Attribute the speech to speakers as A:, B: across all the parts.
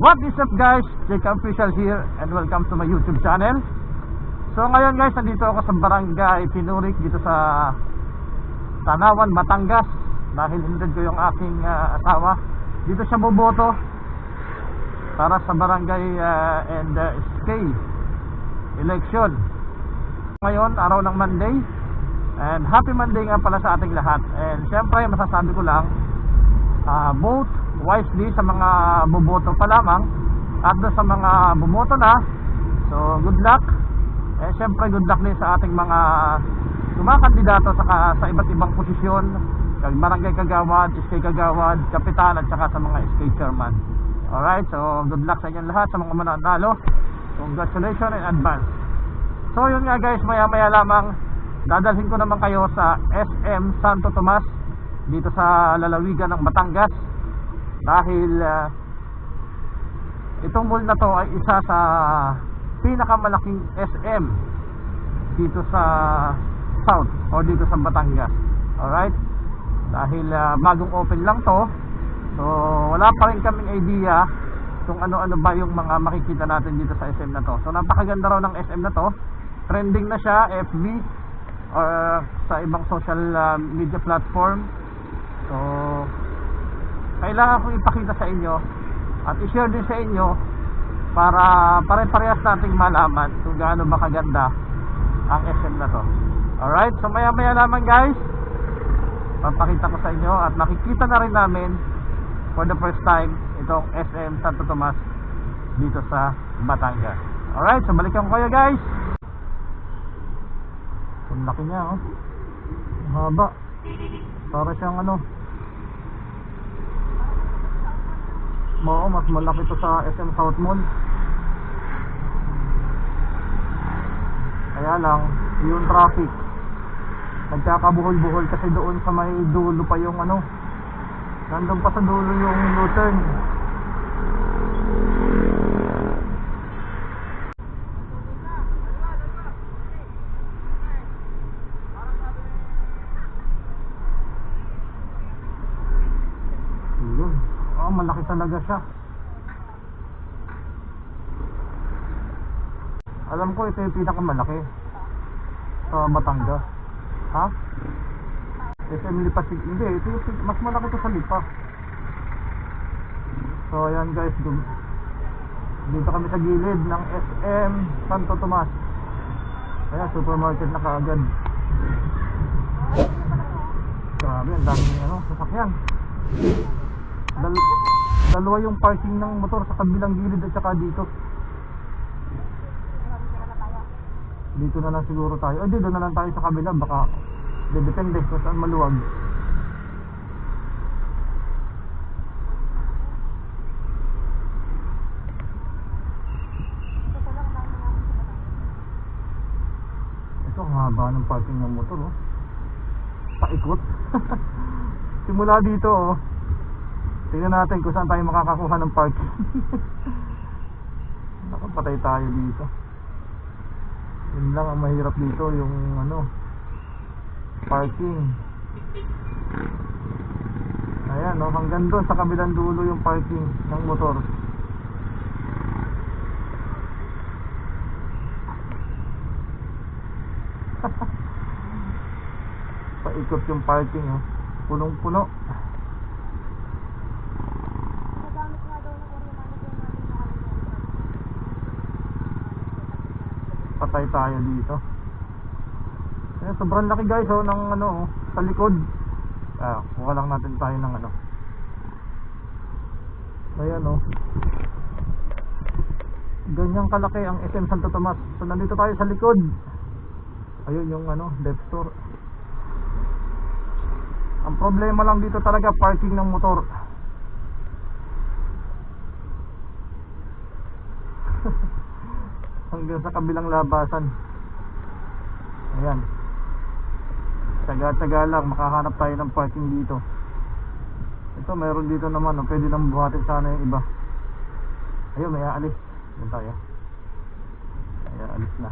A: What is up guys, Jake Official here and welcome to my YouTube channel. So ngayon guys, nandito ako sa Barangay Pinurik dito sa Tanawan, Batangas. Dahil hinintid ko yung aking asawa. Dito siya boboto para sa barangay and SK election. Ngayon, araw ng Monday. And happy Monday nga pala sa ating lahat. And syempre masasabi ko lang, vote wisely sa mga boboto pa lamang at doon sa mga bumoto na. So good luck. Eh syempre good luck din sa ating mga kumakandidato sa iba't ibang posisyon, barangay kagawad, SK kagawad, kapitan at saka sa mga SK chairman. Alright, so good luck sa inyong lahat, sa mga mananalo. Congratulations in advance. So yun nga guys, maya maya lamang dadalhin ko naman kayo sa SM Santo Tomas dito sa lalawigan ng Batangas. Dahil itong mall na to ay isa sa pinakamalaking SM dito sa South o dito sa Batangas. Alright, dahil bagong open lang to, so wala pa rin kaming idea kung ano-ano ba yung mga makikita natin dito sa SM na to. So napakaganda raw ng SM na to, trending na siya FB or sa ibang social media platform. So kailangan kong ipakita sa inyo at i-share din sa inyo para pare-parehas nating malaman kung gaano ba kaganda ang SM na to. Alright, so maya maya naman guys, papakita ko sa inyo at makikita na rin namin for the first time itong SM Santo Tomas dito sa Batangas. Alright, so balikan ko kayo guys. Ang laki niya, oh. Haba. Para siyang ano, mas malaki to sa SM South Mall. Kaya lang yung traffic nagkakabuhol-buhol kasi doon sa may dulo pa yung ano, nandun pa sa dulo yung U-turn. Yun, malaki talaga siya. Alam ko ito yung pinakamalaki sa Batangas. Ha? SM Lipa. Hindi, ito yung mas malaki to sa Lipa. So ayan guys, dito kami sa gilid ng SM Santo Tomas. Kaya supermarket na kaagad. Grabe, ang daming sasakyan. Dalawa yung parking ng motor sa kabilang gilid at saka dito. Dito na lang siguro tayo. Dito na lang tayo sa kabila. Baka depende kung saan maluwag. Ito ang haba ng parking ng motor, oh. Paikot. Simula dito, oh. Tingnan natin kung saan tayo makakakuha ng parking. Nakapatay tayo dito. Yun lang ang mahirap dito, yung parking. Ayan, no, hanggang doon sa kabilang dulo yung parking ng motor. Paikot yung parking, oh. Punong-puno. Patay tayo dito. Ayan, sobrang laki guys, oh, ng sa likod. Kuha lang natin tayo ng ayan, oh. Ganyang kalaki ang SM Santo Tomas. So nandito tayo sa likod. Ayun yung left store. Ang problema lang dito talaga parking ng motor. Hanggang sa kabilang labasan. Ayan, tsaga-tsaga lang makahanap tayo ng parking dito. Ito mayroon dito naman, pwede nang buhatin sana yung iba. Ayun, may aalis. Doon tayo. Ayan, alis na.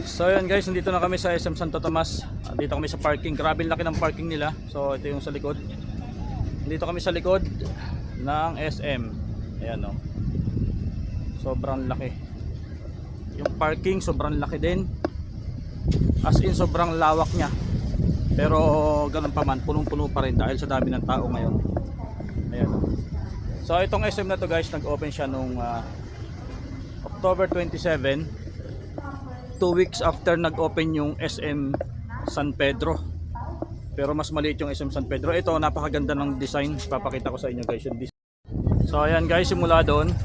A: So yun guys, nandito na kami sa SM Santo Tomas. Dito kami sa parking. Grabe laki ng parking nila. So ito yung sa likod.
B: Dito kami sa likod ng SM. Ayan o. Sobrang laki. Yung parking sobrang laki din. As in sobrang lawak niya. Pero ganun pa man, punong-puno pa rin dahil sa dami ng tao ngayon. Ayan o. So itong SM na to guys, nag-open siya nung October 27. 2 weeks after nag-open yung SM San Pedro. Pero mas maliit yung SM San Pedro. Ito, napakaganda ng design. Papakita ko sa inyo guys yung design. So ayan guys, simula doon.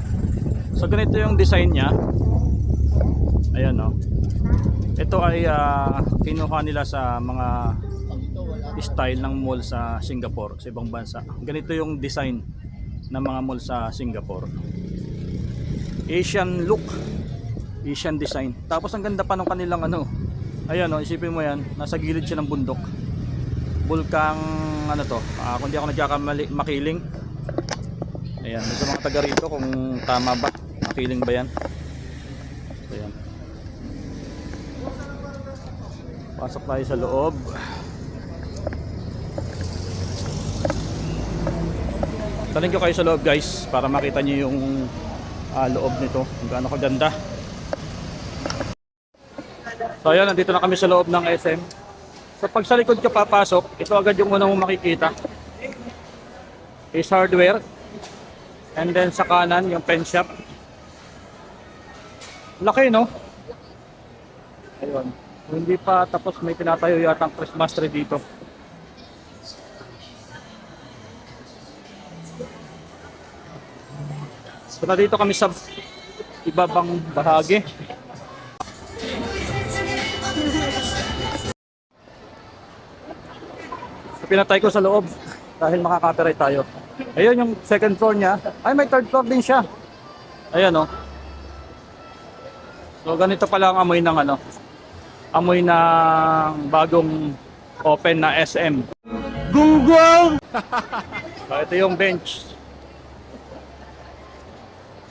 B: So ganito yung design niya. Ayan o. Ito ay kinuha nila sa mga style ng mall sa Singapore, sa ibang bansa. Ganito yung design ng mga mall sa Singapore. Asian look, Asian design. Tapos ang ganda pa ng kanilang ano. Ayan o, isipin mo yan, nasa gilid siya ng bundok. Bulkang ano to, kung di ako nagkakamali, Makiling. Ayan, sa mga taga rito kung tama ba, Makiling ba yan? Ayan. Pasok tayo sa loob. Taling ko kayo sa loob guys para makita nyo yung loob nito, kung gaano kaganda. So ayan, nandito na kami sa loob ng SM. So pag sa likod ka papasok, ito agad yung unang mong makikita is hardware. And then sa kanan yung pen shop. Laki no? Ayun. Hindi pa tapos, may tinatayo yatang Christmas tree dito. So nandito kami sa ibabang bahagi. So pinatay ko sa loob dahil makaka-copyright tayo. Ayun yung second floor niya. Ay, may third floor din siya. Ayan oh. So ganito pala ang amoy ng ano. Amoy ng bagong open na SM. Gunggong! So ito yung bench.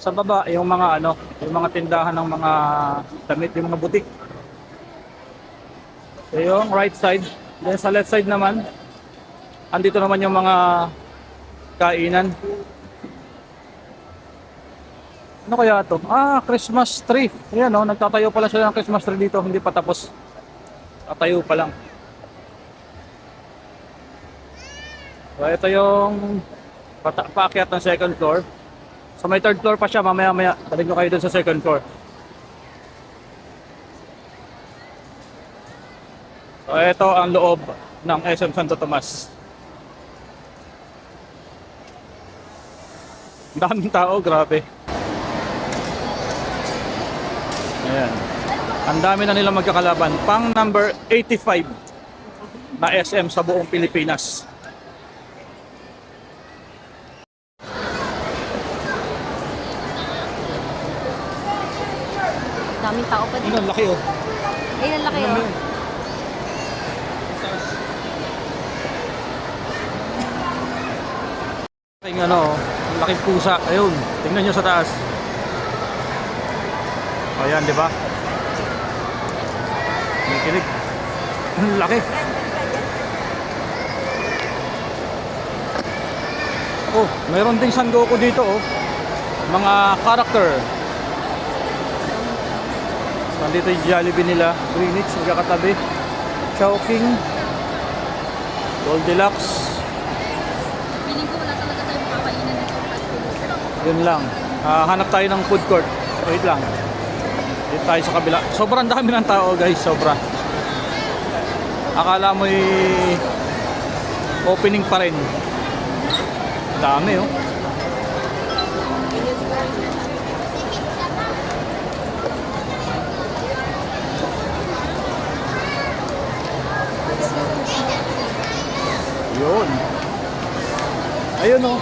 B: Sa baba yung mga ano, yung mga tindahan ng mga damit, yung mga butik. So yung right side, then sa left side naman, andito naman yung mga kainan. Ano kaya to? Christmas tree. Ayan oh, nagtatayo pala sila ng Christmas tree dito, hindi pa tapos. Tatayo pa lang. So ito yung paakyat ng second floor. So may third floor pa siya, mamaya-maya talig ko kayo dun sa second floor. So ito ang loob ng SM Santo Tomas. Daming tao, grabe. Ayan. Ang dami na nilang magkakalaban. Pang number 85 na SM sa buong Pilipinas.
C: Daming tao pa din.
B: Ang laki oh.
C: Ay, ang laki oh.
B: Ang ano, ang laking pusa. Ayun, tingnan nyo sa taas. Ayan, di ba? May kilig. Ang laki. Oh, mayroon ding San Goku dito oh. Mga character. Nandito yung Jollibee nila, Greenwich, magkakatabi. Chowking, Goldilocks.
C: Feeling ko wala talaga tayong makakainan dito.
B: Yun lang. Hanap tayo ng food court. Wait lang. Dito tayo sa kabila. Sobrang dami ng tao guys, sobra. Akala mo'y opening pa rin. Dami oh. Yun. Ayun oh.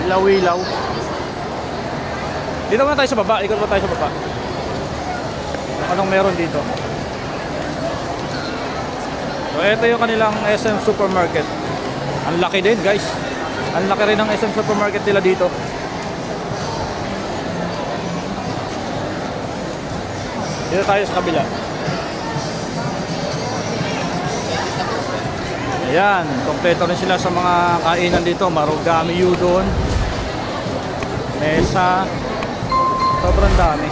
B: Ilaw-ilaw. Dito muna tayo sa baba. Ikot muna tayo sa baba. Anong meron dito? So ito yung kanilang SM Supermarket. Ang laki din guys. Ang laki rin ng SM Supermarket nila dito. Dito tayo sa kabila. Ayan, kompleto rin sila sa mga kainan dito. Marugami Udon, mesa, sobrang dami.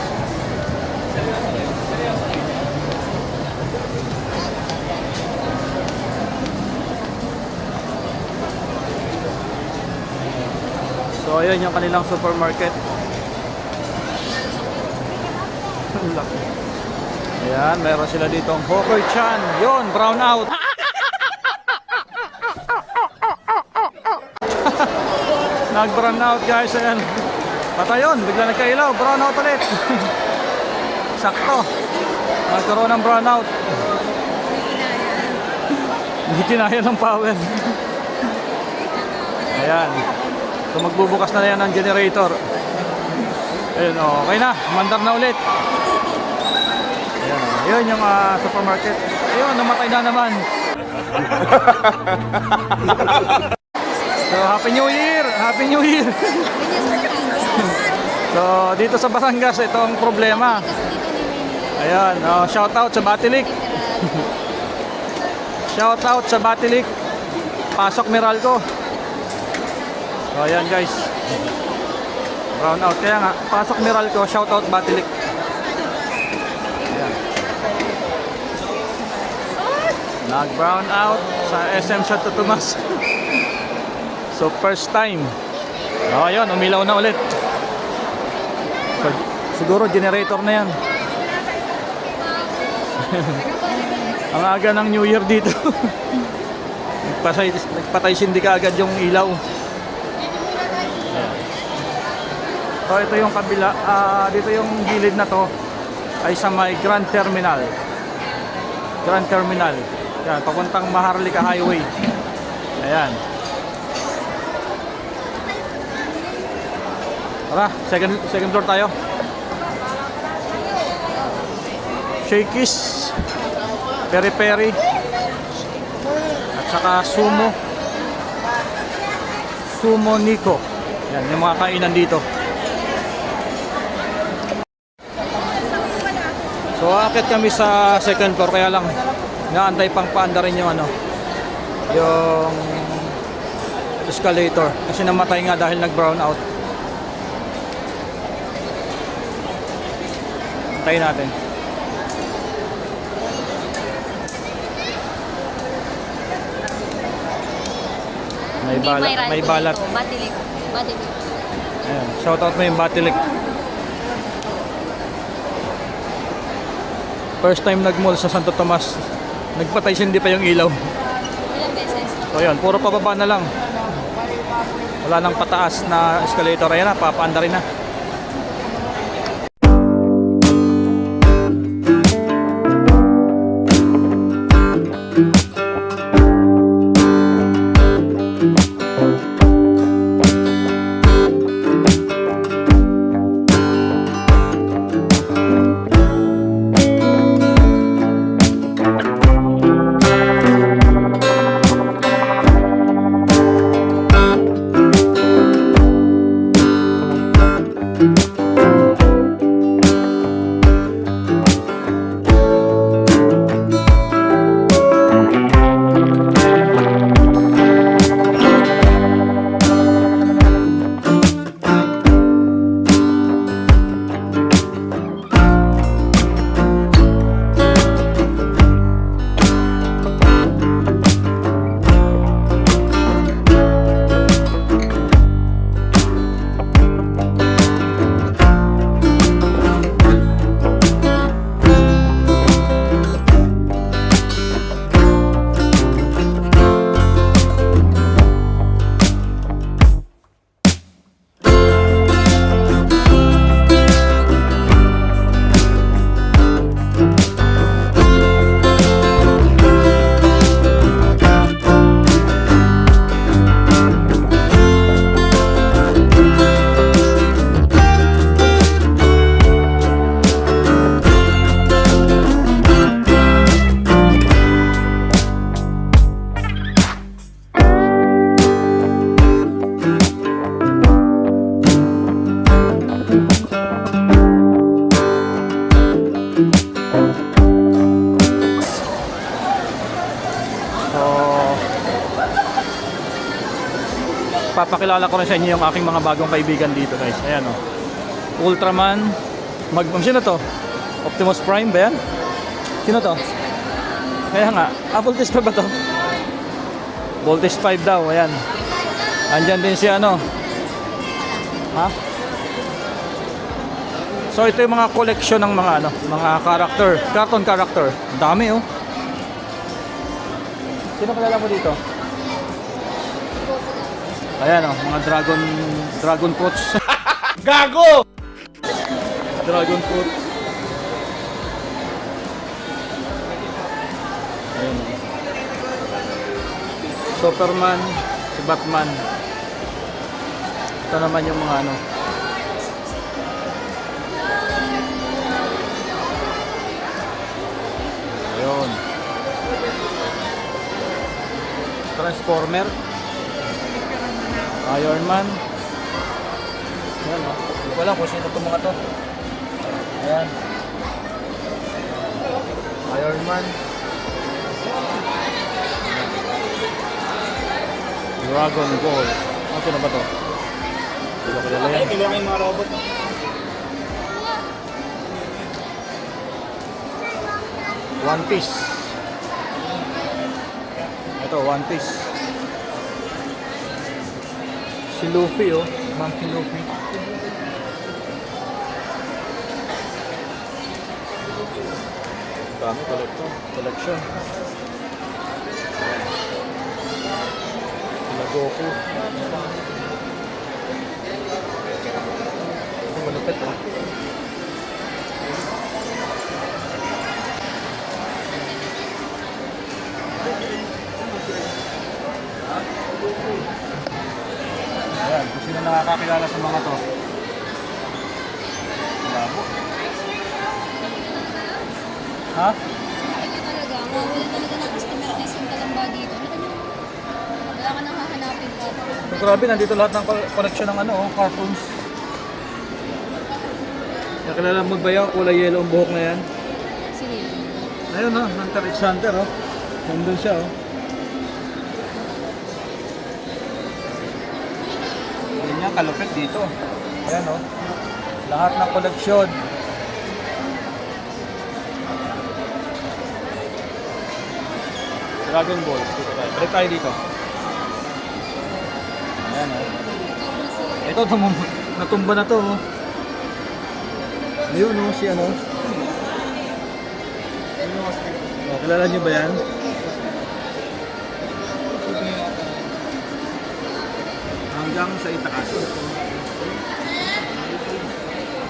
B: So ayan yung kanilang supermarket. Ang laki. Ayan, meron sila ditong Hawker Chan. Yun, brown out. Nag-brown out guys. Ayan. Patay yun, bigla nagkailaw. Brown out ulit. Sakto. Nagkaroon ng brown out. Hindi kinaya ng power. Ayan. So magbubukas na yan ng generator. Ayun, okay na, mandar na ulit. Ayan, yun yung supermarket. Ayun, namatay na naman. So Happy New Year! Happy New Year! So dito sa Batangas, itong problema. Ayan, shout out sa Batilik. Shout out sa Batilik. Pasok Meralco. So ayan guys, brown out. Kaya nga, pasok Meralco, shout out Batilik. Ayan. Nag brown out sa SM Santo Tomas. So first time. Ayun, umilaw na ulit. So, siguro generator na yan. Ang aga ng New Year dito. Nagpatay sindi ka agad yung ilaw. So ito yung kabila, dito yung gilid na to ay sa may Grand Terminal. Grand Terminal. Yan, papuntang Maharlika Highway. Ayan. Tara, second floor tayo. Shakey's, Peri Peri, at saka Sumo Nico. Yan, yung mga kainan dito. So akit kami sa second floor, kaya lang naantay pang paanda rin yung yung escalator kasi namatay nga dahil nag brown out. Antayin natin. May balat.
C: Batilik. Batilik.
B: Ayan, shout out mo yung Batilik. First time nag-mall sa Santo Tomas. Nagpatay hindi pa yung ilaw.
C: Ilang beses?
B: So yun, puro pababa na lang. Wala nang pataas na escalator. Ayan na, papaanda rin na. papakilala ko rin sa inyo yung aking mga bagong kaibigan dito guys. Ayan o. Ultraman. Sino to? Optimus Prime ba yan? Sino to? Kaya nga. Voltage 5 ba to? Voltage 5 daw. Ayan. Andyan din si ano. Ha? So ito yung mga collection ng mga ano, mga character, cartoon character. Ang dami oh. Sino kilala mo dito? Ayan oh, mga dragon fruits. Gago! Dragon fruit. Ayan oh. Superman, si Batman. Ito naman yung mga ano. Ayun. Transformer. Iron Man. Ayan o. Hindi ko alam kung sino itong mga to. Ayan. Iron Man. Dragon Ball. Ano sino ba to? Hindi ko kilala yan.
D: Kilala yung mga robot.
B: One Piece. Ito, One Piece. Si Luffy oh, Monkey Luffy. Dami collection. Sila Goku. Ito malupit oh. Ayan, kung sino nakakakilala sa mga to. Labo. Ha?
C: Kaya talaga, mawala talaga ng customer na isang kalamba dito. Wala ka nang hahanapin ka.
B: So, grabe, nandito lahat ng collection ng ano, oh, cartoons. Nakilala mo ba yung kulay yellow ang buhok na yan?
C: Sige.
B: Ayun oh, Hunter x Hunter oh. Nandun siya oh. Yan niya, kalupit dito. Ayan oh. Lahat ng koleksyon. Dragon Ball. Dito tayo. Balik tayo dito. Ayan oh. Ito, natumba na to oh. Ayun oh, si ano. Oh, kilala niyo ba yan? Hanggang sa itaas.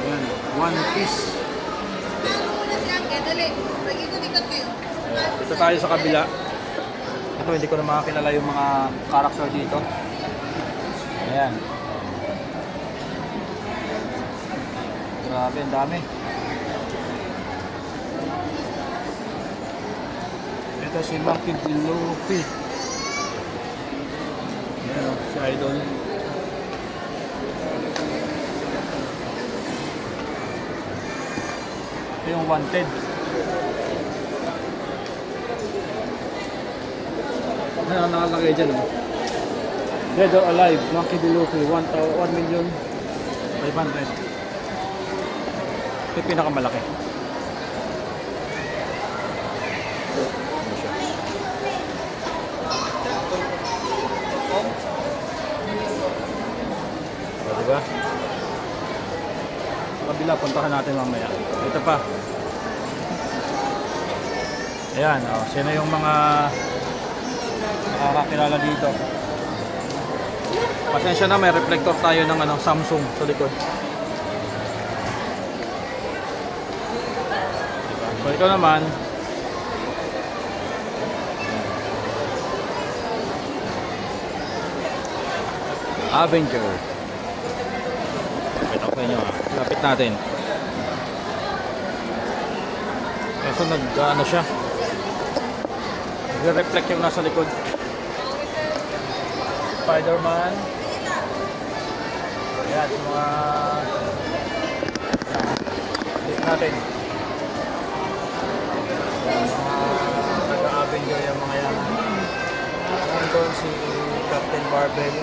B: Ayan, One Piece. Dito tayo sa kabila. Ito, hindi ko na makakilala yung mga character dito. Ayan. Grabe, ang dami. Ito si Monkey Luffy. Ayan o, si Idol. Ito yung Wanted. Ano nakalagay dyan o? Dead or Alive, Monkey Luffy, 1,500,000. Ito yung pinakamalaki. O, diba? Sa kabila, puntahan natin mamaya. Ito pa. Ayan, o. Sino yung mga nakakakilala dito? Pasensya na, may reflector tayo ng ano, Samsung sa likod. So ito naman, Avenger. Ito ko inyo ha. Lapit natin. Kaso nag-ano siya. Nag-reflect yung nasa likod. Spider-Man. Ayan, mga dito natin. Nag-Avenger yung mga yan. Nandun si Captain Marvel.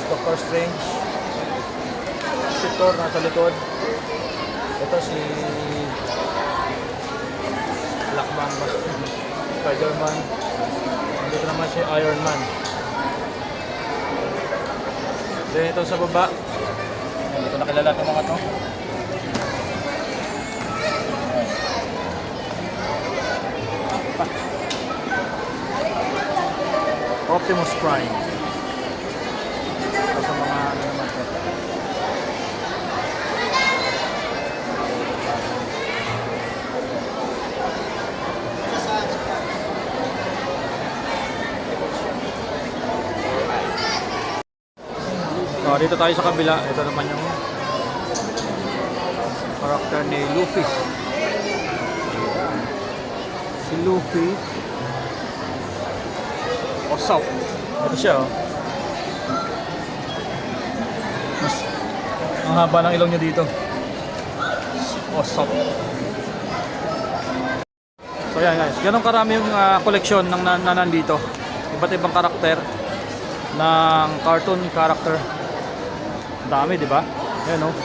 B: Doctor Strange. Si Thor nasa likod. Ito si Black Mamba, Spider-Man. Nandito naman si Iron Man. Then ito sa baba. Hindi ko nakilala itong mga to. Optimus Prime. Ito sa mga ano naman to. So, dito tayo sa kabila. Ito naman yung karakter ni Luffy. Si Luffy. Usopp. Ito siya, oh. Mas, ang haba ng ilong niya dito. Usopp. So yan guys, ganun karami yung koleksyon ng nandito. Iba't ibang karakter ng cartoon character. Dami, di ba? Ayan, oh.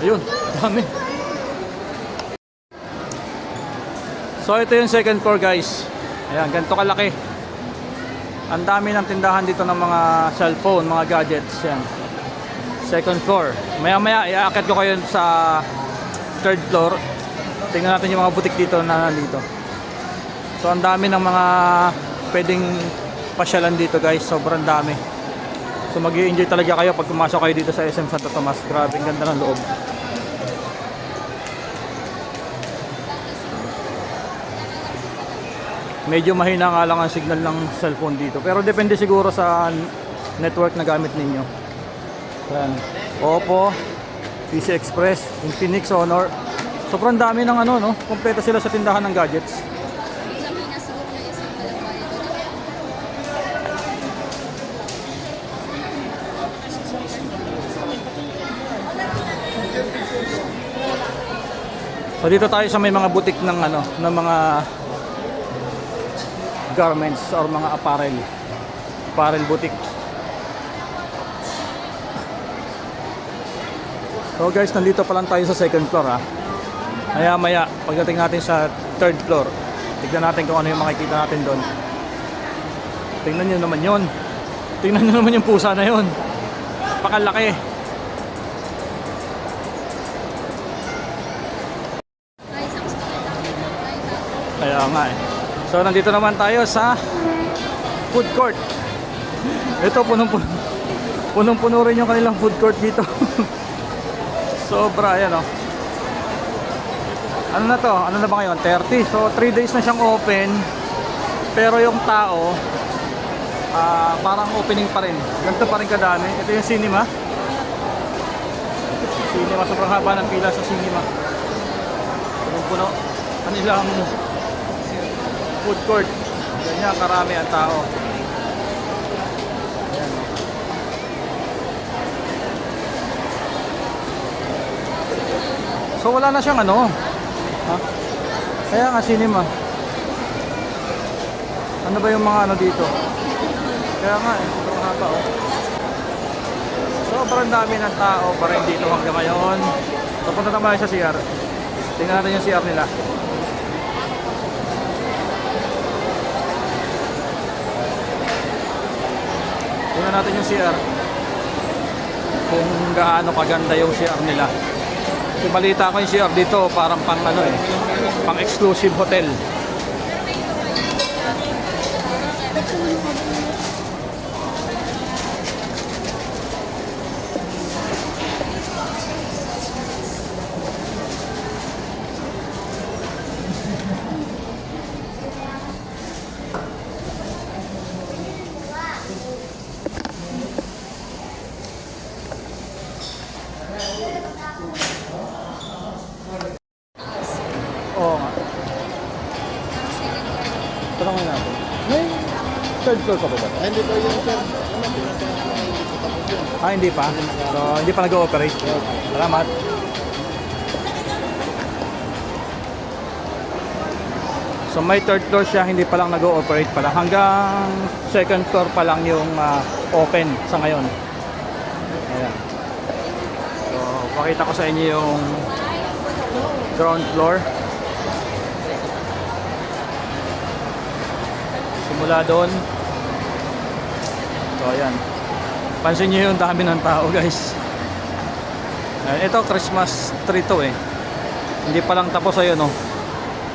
B: Ayun, dami. So ito yung second floor guys. Ayan, ganito kalaki. Ang dami ng tindahan dito ng mga cellphone, mga gadgets. Yan. Second floor. Maya maya iaakit ko kayo sa third floor. Tingnan natin yung mga butik dito na nandito. So ang dami ng mga pwedeng pasyalan dito guys. Sobrang dami. So mag-i-enjoy talaga kayo pag pumasok kayo dito sa SM Santo Tomas. Grabe, ang ganda ng loob. Medyo mahina nga lang ang signal ng cellphone dito. Pero depende siguro sa network na gamit ninyo. Ayan. Oppo, PC Express, Infinix, Honor. Sobrang dami ng ano, no? Kompleto sila sa tindahan ng gadgets.
C: Mahina siguro na isang kalamba dito.
B: So dito tayo sa may mga butik ng ano, ng mga garments or mga apparel boutique. So guys, nandito pa lang tayo sa second floor ha. Maya maya pagdating natin sa third floor, tignan natin kung ano yung makikita natin doon. Tingnan nyo naman yon. Tingnan nyo naman yung pusa na yon. Pakalaki.
C: Ay, isang story lang.
B: Kaya nga eh. So nandito naman tayo sa food court. Ito punong-puno rin yung kanilang food court dito. Sobra, ayan, oh. Ano na to? Ano na ba ngayon? 30. So 3 days na siyang open. Pero yung tao parang opening pa rin. Ganito pa rin kadami. Ito yung cinema. Cinema, sobrang haba ng pila sa cinema. Punong-puno. Kanilang food court. Ganyan karami ang tao. Ayan, oh. So wala na siyang ano. Ha? Kaya nga cinema. Ano ba yung mga ano dito? Kaya nga eh, sobrang haba, oh. Sobrang dami ng tao pa rin dito hanggang ngayon. So punta naman sa CR. Tingnan natin yung CR nila. Tingnan natin yung CR. Kung gaano kaganda yung CR nila. Yung balita ko yung CR dito parang pang ano eh, pang exclusive hotel. Oo nga. Tanongin natin. May third floor pa ba?
D: Hindi pa yun, sir.
B: Hindi pa. So, hindi pa nag-ooperate. Salamat. So may third floor siya, hindi pa lang nag-ooperate pala. Hanggang second floor pa lang yung open sa ngayon. Ayan. So pakita ko sa inyo yung ground floor. Simula doon. So ayan. Pansin nyo yung dami ng tao guys. Ito Christmas tree to eh. Hindi pa lang tapos ayun oh.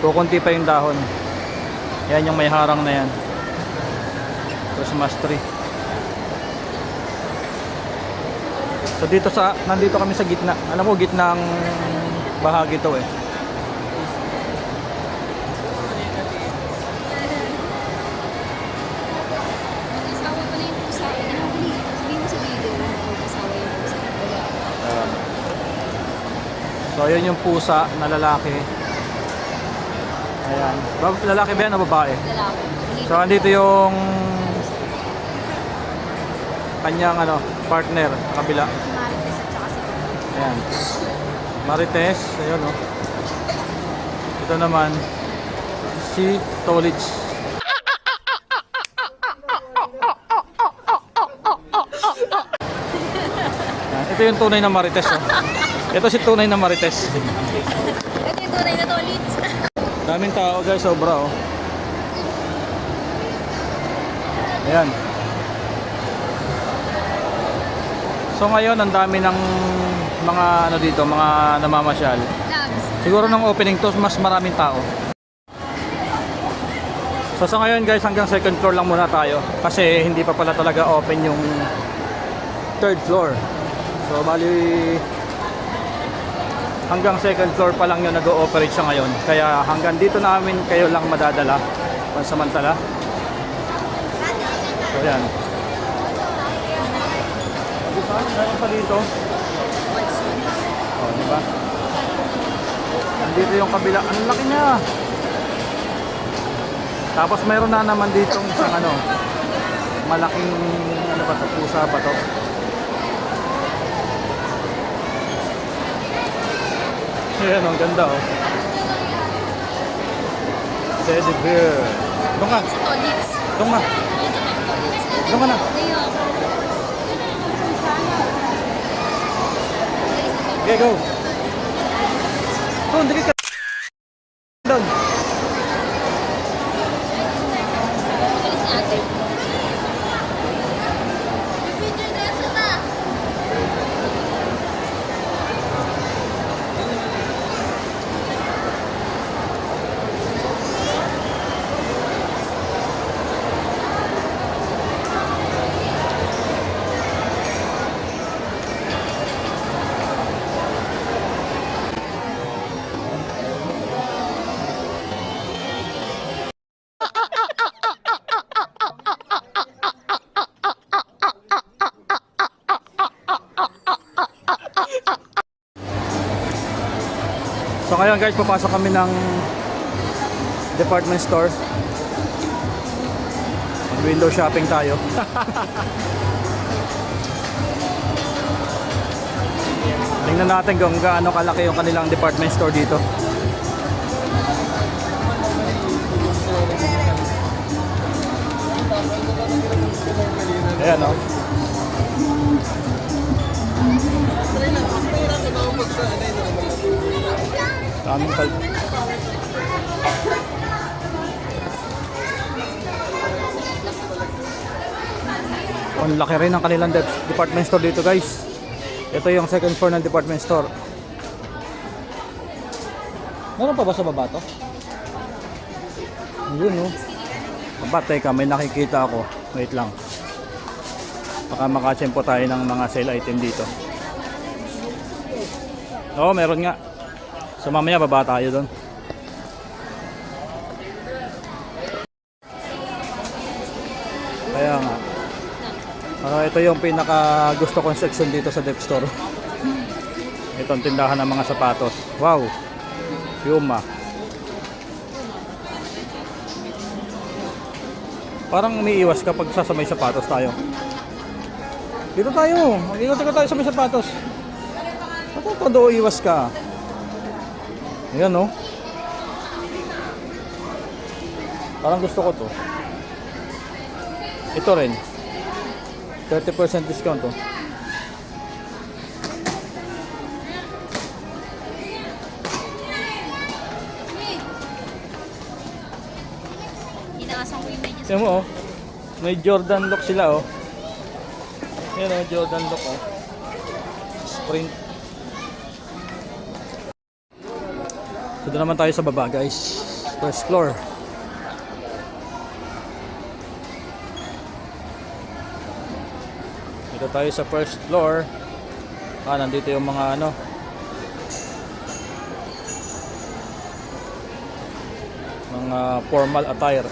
B: Kukunti pa yung dahon. Yan yung may harang na yan. Christmas tree. So nandito kami sa gitna. Alam mo, gitnang bahagi to eh.
C: Asawa pa na yung pusa. Sabihin mo sa video. Asawa yung pusa.
B: So yun yung pusa na lalaki. Ayan. Lalaki ba yan o babae?
C: Lalaki.
B: So andito yung kanyang partner sa kabila.
C: Si Marites at saka si
B: Ayan. Marites, ayun oh. Ito naman si Tolits. Ayan. Ito yung tunay na Marites oh. Ito si tunay na Marites.
C: Ito yung tunay na Tolits.
B: Daming tao guys, sobra oh. Ayan. So ngayon ang dami ng mga dito, mga namamasyal. Siguro nung opening to mas maraming tao. So sa ngayon guys, hanggang second floor lang muna tayo kasi hindi pa pala talaga open yung third floor. So bali hanggang second floor pa lang yung nag-ooperate siya ngayon. Kaya hanggang dito namin kayo lang madadala pansamantala. So yan. Meron pa dito. Oh, diba? Nandito yung kabila. Ang laki niya. Tapos meron na naman dito isang malaking ba to? Pusa ba to? Ayan, ang ganda oh. Teddy bear. Doon ka.
C: Si Tolits.
B: Doon ka. Doon ka na. Okay, go. Doon, dikit ka. Doon.
C: Alis na ate. Picture na siya na.
B: So ngayon guys, papasok kami ng department store. Window shopping tayo. Tingnan natin kung gaano kalaki yung kanilang department store dito. Ayan o. Daming pal. Ang laki rin ng kanilang department store dito guys. Ito yung second floor ng department store. Meron pa ba sa baba to? Yun no. Baba, teka, may nakikita ako. Wait lang. Baka makachempo tayo ng mga sale item dito. Oo, meron nga. So mamaya baba tayo doon. Kaya nga. Ito yung pinaka gusto kong section dito sa dep store. Itong tindahan ng mga sapatos. Wow. Puma. Parang umiiwas kapag sasamay sapatos tayo. Dito tayo. Mag-ikot-ikot tayo sa may sapatos. Ito todo iwas ka. Ayan oh. Parang gusto ko to. Ito rin. 30% discount to.
C: Inaasan ko yung medyas.
B: Tignan mo oh. May Jordan lock sila oh. Yan oh, Jordan lock oh. Sprint. Dito naman tayo sa baba guys. First floor. Dito tayo sa first floor. Nandito yung mga ano. Mga formal attire.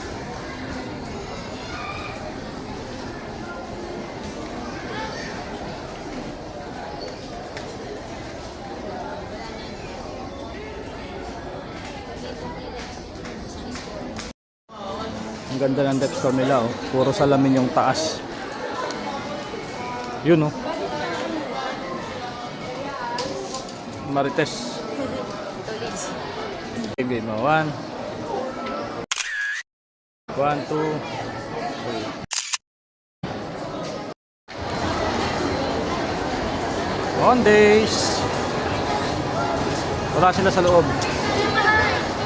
B: Ang ganda ng depth store nila oh. Puro salamin yung taas. Yun oh. Marites. Game mo. 1 2 Mondays. Wala sila sa loob.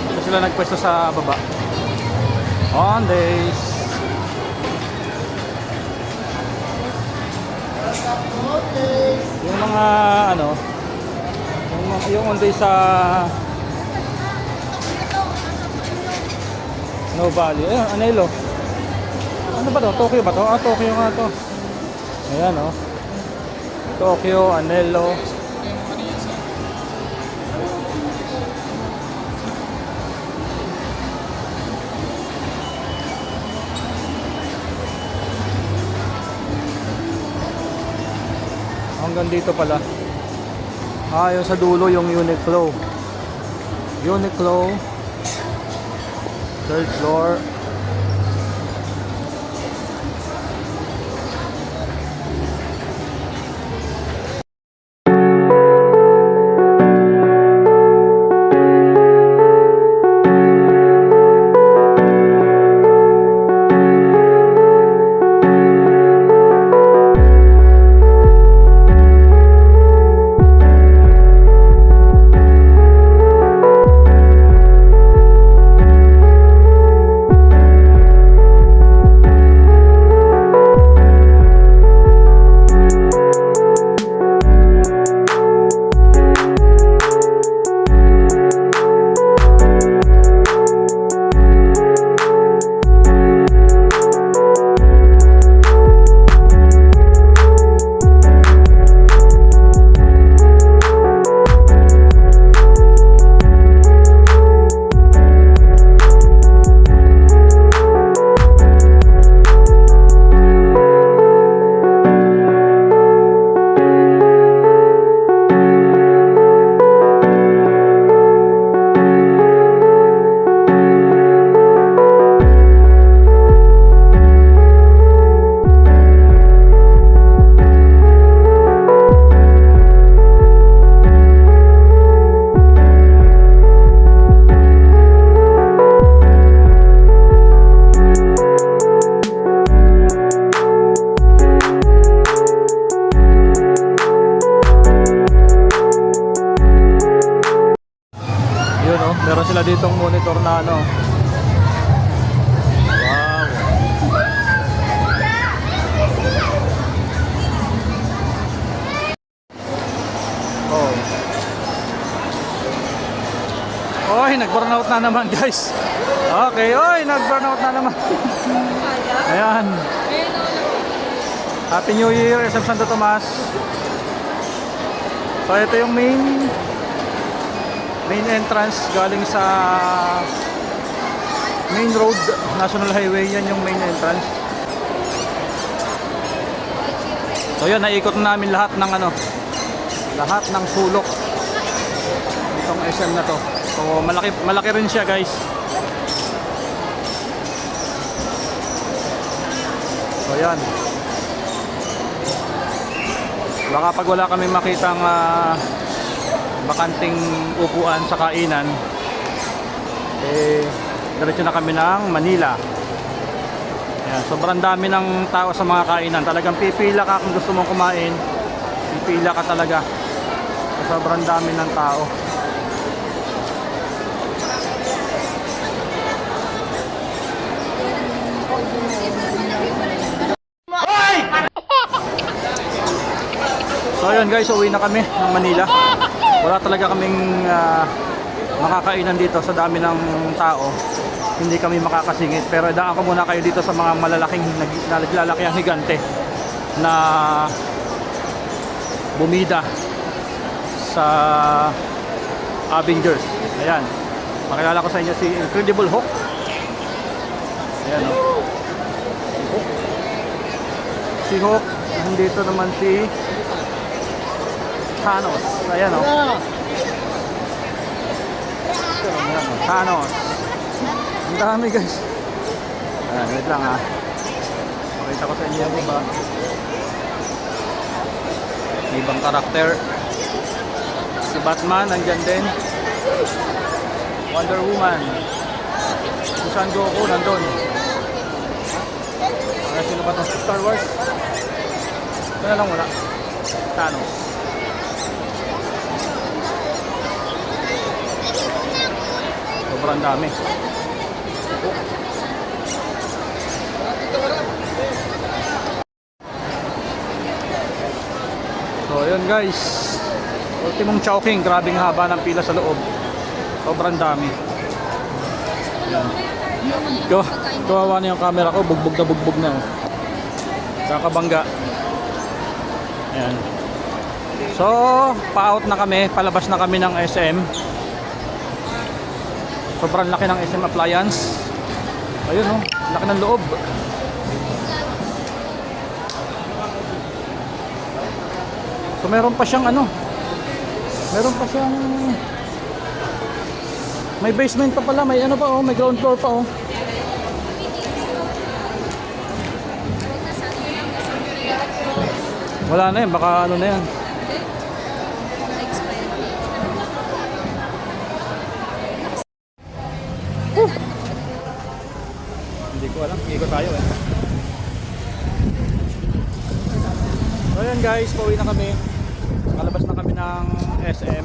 B: Dito sila nagpwesto sa baba. Mondays. Yung mga ano, yung on day sa No Valley. Ayun, Anelo. Ano ba to? Tokyo ba to? Ah, Tokyo nga to. Ayan oh. Tokyo, Anelo. Hanggang dito pala. Ah, yung sa dulo yung Uniqlo. Uniqlo. Third floor. Meron sila ditong monitor na ano. Wow. Oh. Oy, nag-burnout na naman, guys. Okay, oy, nag-burnout na naman. Ayan. Happy New Year, SM Santo Tomas. So ito yung main entrance galing sa main road, National Highway. Yan yung main entrance. So yun, naikot namin lahat ng ano, lahat ng sulok itong SM na to. So malaki rin siya, guys. So yan, baka pag wala kami makitang bakanting upuan sa kainan, eh diretso na kami ng Manila. Ayan, sobrang dami ng tao sa mga kainan. Talagang pipila ka kung gusto mong kumain. Pipila ka talaga. Sobrang dami ng tao. So ayun guys, uwi na kami ng Manila. Wala talaga kaming makakainan dito sa dami ng tao. Hindi kami makakasingit. Pero daan ko muna kayo dito sa mga malalaking naglalaki ang higante na bumida sa Avengers. Ayan. Makilala ko sa inyo si Incredible Hulk. Ayan o. Hulk. Si Hulk. Nandito naman si Thanos. Ayan o. Ayan o. Thanos. Ang dami guys. Ayan, wait lang ha. Pakita ko sa inyo yung iba. Ibang karakter. Si Batman nandyan din. Wonder Woman. Si Son Goku nandun. Sino ba itong Star Wars? Ito na lang wala. Thanos. Sobrang dami. So yun guys, ultimong Chowking. Grabing haba ng pila sa loob. Sobrang dami. Yan. Kawawa na yung camera ko. Bugbog na. Kakabangga. Ayan. So pa-out na kami. Palabas na kami ng SM. Sobrang laki ng SM Appliance. Ayun oh, laki ng loob. So meron pa siyang ano, meron pa siyang may basement pa pala, may ano pa oh, may ground floor pa oh. Wala na yan, baka ano na yan. Hindi ko alam, ikot tayo eh. So ayan guys, pauwi na kami. Kalabas na kami ng SM.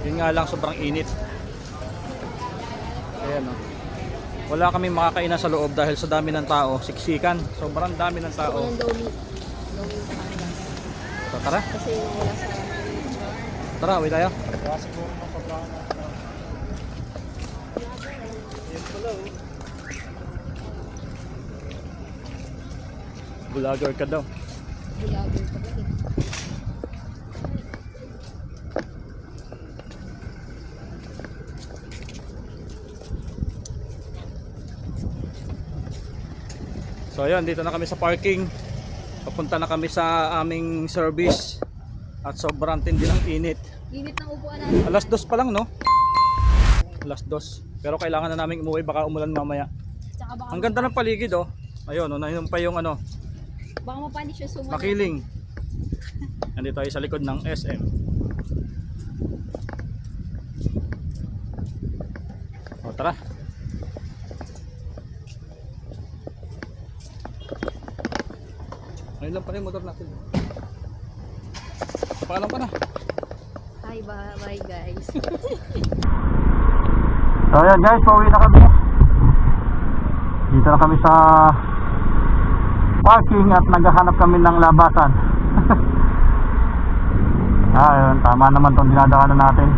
B: Yun nga lang, sobrang init. Ayan o. Wala kami makakainan sa loob dahil sa dami ng tao. Siksikan, sobrang dami ng tao. So tara. Tara, uwi tayo. Vlogger ka daw.
C: Vlogger ka daw.
B: So ayun, dito na kami sa parking. Papunta na kami sa aming service. At sobrang tindi ng init.
C: Init ng upuan natin.
B: Alas 2 pa lang no? Alas 2. Pero kailangan na namin umuwi, baka umulan mamaya.
C: Tsaka baka
B: Ang ganda ng paligid oh. Ayun, oh, nainom pa yung ano,
C: baka mapandi siya sumunod.
B: Makiling. Nandito tayo sa likod ng SM. O tara. Ayun lang pala yung motor natin. Paalam pa na.
C: Hi, bye guys.
A: So ayan guys, pauwi na kami. Dito na kami sa parking at naghahanap kami ng labasan. Ayun, tama naman itong dinadaanan natin.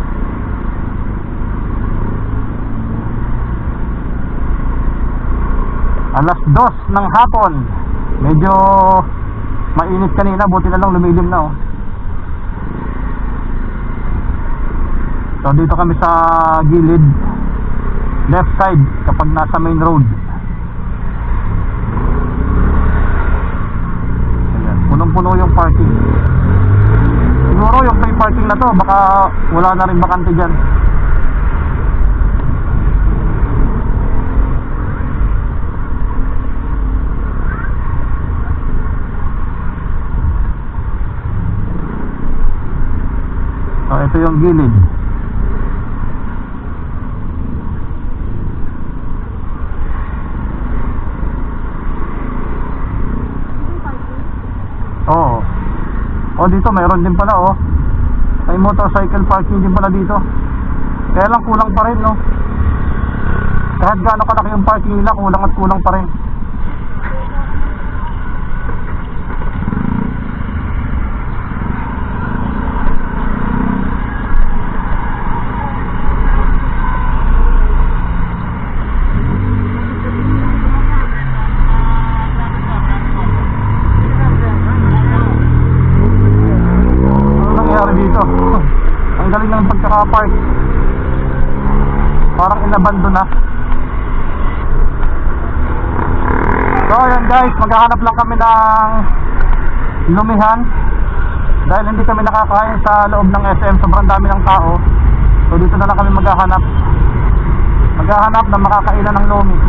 A: Alas 2 ng hapon. Medyo mainit kanina, buti na lang lumilim na oh. So dito kami sa gilid, left side kapag nasa main road. Ayan, punong-puno yung parking. Siguro yung free parking na to, baka wala na rin bakante dyan. So ito yung gilid. dito mayroon din pala oh. May motorcycle parking din pala dito. Kaya lang kulang pa rin no. Kahit gaano kalaki yung parking nila, kulang at kulang pa rin. Ang galing ng pagkaka-park. Parang inabandon na. So ayan guys, maghahanap lang kami ng lumihan dahil hindi kami nakakain sa loob ng SM, sobrang dami ng tao. So dito na lang kami maghahanap ng makakainan ng lumi.